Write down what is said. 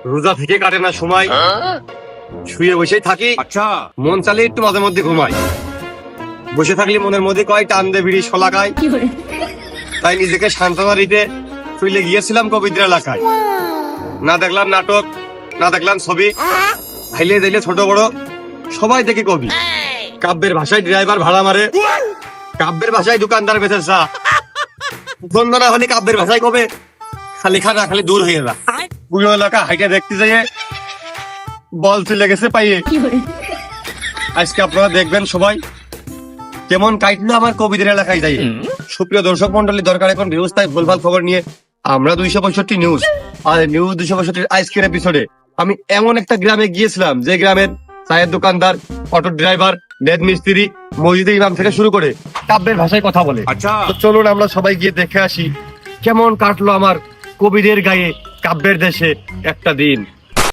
রোজা থেকে কাটে না সময়, শুয়ে বসেই থাকি। अच्छा মন চালে একটু মাঝে মধ্যে ঘুমাই, বসে থাকলে মনের মধ্যে কয় টান দে বিড়ি শলাকায়। তাই নিজেকে সান্ত্বনা দিতে চলে গিয়েছিলাম কবিদের এলাকায়। না দেখলাম নাটক, না দেখলাম ছবি, হাইলে দিলে ছোট বড় সবাই দেখি কবি। কাব্যের ভাষায় ড্রাইভার ভাড়া মারে, কাব্যের ভাষায় দোকানদার বেচে চা। বন্দনা হলে কাব্যের ভাষায় কবে খালি খানা খালি দূর হয়ে যা। পুরো এলাকা হাইটে দেখতে যাইয়ে বল চলে গেছে পাইয়ে। আজকে আপনারা দেখবেন সবাই কেমন কাইটলো আমার কবিদের এলাকায় যাই। সুপ্রিয় দর্শক মন্ডলী, দরকার এখন নিউজ, তাই ভুলভাল খবর নিয়ে আমরা 265 নিউজ। আর নিউজ 265 আজকের এপিসোডে আমি এমন একটা গ্রামে গিয়েছিলাম যে গ্রামের চায়ের দোকানদার, অটো ড্রাইভার, নেট মিস্ত্রি, মসজিদের ইমাম থেকে শুরু করে কাব্যের ভাষায় কথা বলে। अच्छा তো চলুন আমরা সবাই গিয়ে দেখে আসি কেমন কাটলো আমার কবিদের গায়ে কাব্যের দেশে একটা দিন।